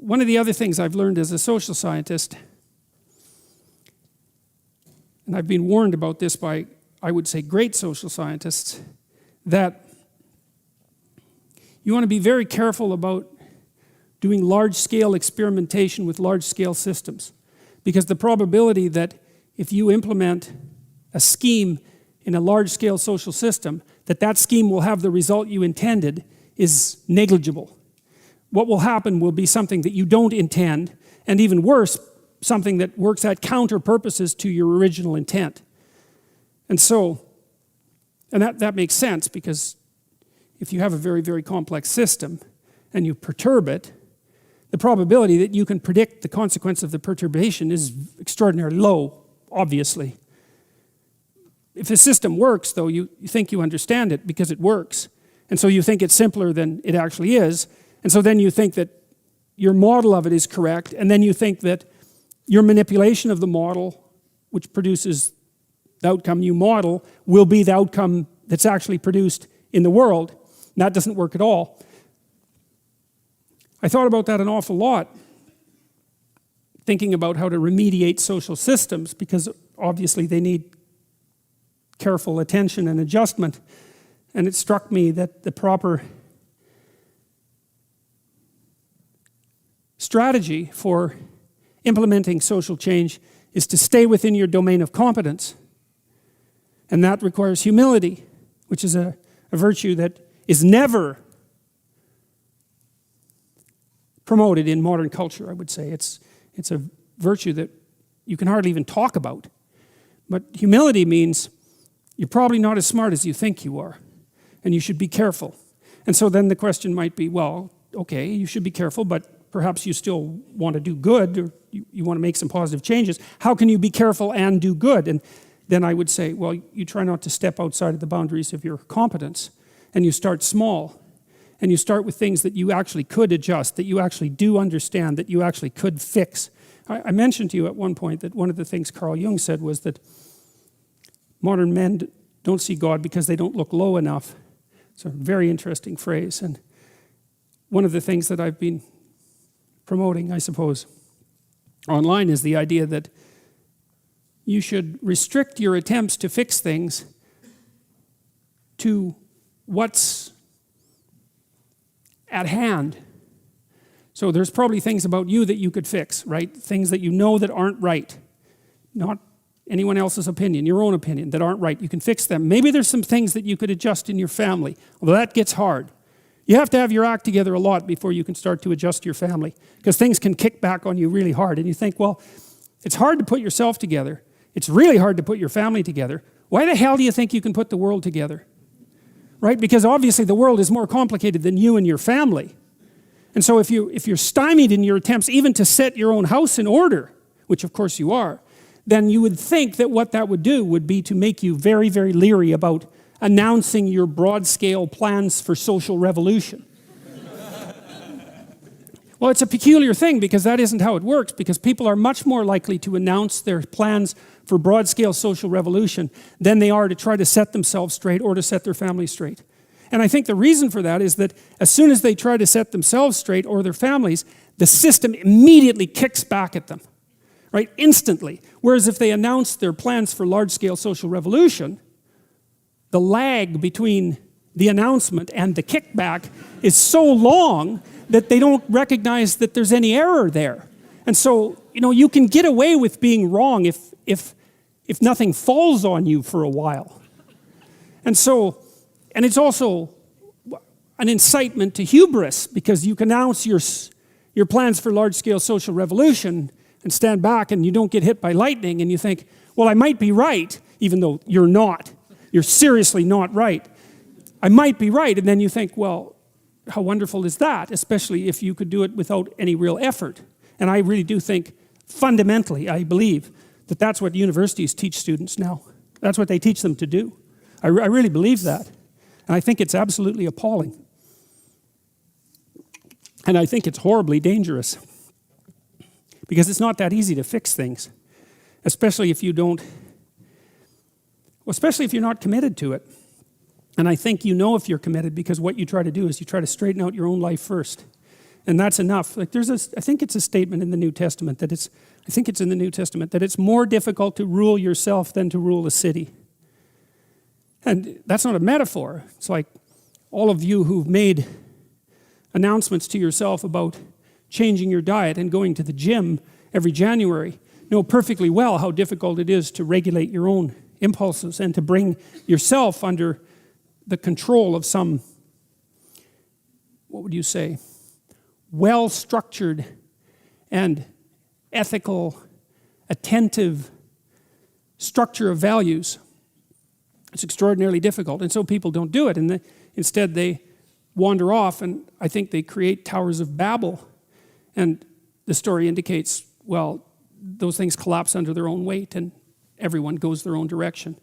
one of the other things I've learned as a social scientist, and I've been warned about this by, I would say, great social scientists, that you want to be very careful about doing large-scale experimentation with large-scale systems. Because the probability that if you implement a scheme in a large-scale social system, that scheme will have the result you intended is negligible. What will happen will be something that you don't intend, and even worse, something that works at counter purposes to your original intent. And that makes sense, because if you have a very, very complex system and you perturb it, the probability that you can predict the consequence of the perturbation is extraordinarily low, obviously. If a system works, though, you think you understand it because it works. And so you think it's simpler than it actually is. And so then you think that your model of it is correct. And then you think that your manipulation of the model, which produces the outcome you model, will be the outcome that's actually produced in the world. And that doesn't work at all. I thought about that an awful lot, thinking about how to remediate social systems, because obviously they need careful attention and adjustment. And it struck me that the proper strategy for implementing social change is to stay within your domain of competence. And that requires humility, which is a virtue that is never promoted in modern culture, I would say. It's a virtue that you can hardly even talk about. But humility means you're probably not as smart as you think you are, and you should be careful. And so then the question might be, well, okay, you should be careful, but perhaps you still want to do good, or you want to make some positive changes. How can you be careful and do good? And then I would say, well, you try not to step outside of the boundaries of your competence, and you start small. And you start with things that you actually could adjust, that you actually do understand, that you actually could fix. I mentioned to you at one point that one of the things Carl Jung said was that modern men don't see God because they don't look low enough. It's a very interesting phrase. And one of the things that I've been promoting, I suppose, online is the idea that you should restrict your attempts to fix things to what's at hand. So there's probably things about you that you could fix, right? Things that you know that aren't right. Not anyone else's opinion, your own opinion, that aren't right. You can fix them. Maybe there's some things that you could adjust in your family, although that gets hard. You have to have your act together a lot before you can start to adjust your family, because things can kick back on you really hard. And you think, well, it's hard to put yourself together. It's really hard to put your family together. Why the hell do you think you can put the world together? Right? Because obviously the world is more complicated than you and your family. And so if you're stymied in your attempts even to set your own house in order, which of course you are, then you would think that what that would do would be to make you very, very leery about announcing your broad-scale plans for social revolution. Well, it's a peculiar thing, because that isn't how it works, because people are much more likely to announce their plans for broad-scale social revolution than they are to try to set themselves straight or to set their family straight. And I think the reason for that is that as soon as they try to set themselves straight or their families, the system immediately kicks back at them, right? Instantly. Whereas if they announce their plans for large-scale social revolution, the lag between the announcement and the kickback is so long that they don't recognize that there's any error there. And so, you can get away with being wrong if nothing falls on you for a while. And it's also an incitement to hubris, because you can announce your plans for large-scale social revolution and stand back and you don't get hit by lightning, and you think, well, I might be right, even though you're not. You're seriously not right. I might be right, and then you think, well, how wonderful is that, especially if you could do it without any real effort. And I really do think, fundamentally, I believe that that's what universities teach students now. That's what they teach them to do. I really believe that. And I think it's absolutely appalling. And I think it's horribly dangerous, because it's not that easy to fix things, especially if you're not committed to it. And I think if you're committed, because what you try to do is you try to straighten out your own life first. And that's enough. Like I think it's a statement in the New Testament that it's more difficult to rule yourself than to rule a city. And that's not a metaphor. It's like all of you who've made announcements to yourself about changing your diet and going to the gym every January know perfectly well how difficult it is to regulate your own impulses and to bring yourself under the control of some, what would you say, well-structured and ethical, attentive structure of values. It's extraordinarily difficult, and so people don't do it, and instead they wander off, and I think they create towers of Babel, and the story indicates, well, those things collapse under their own weight, and everyone goes their own direction.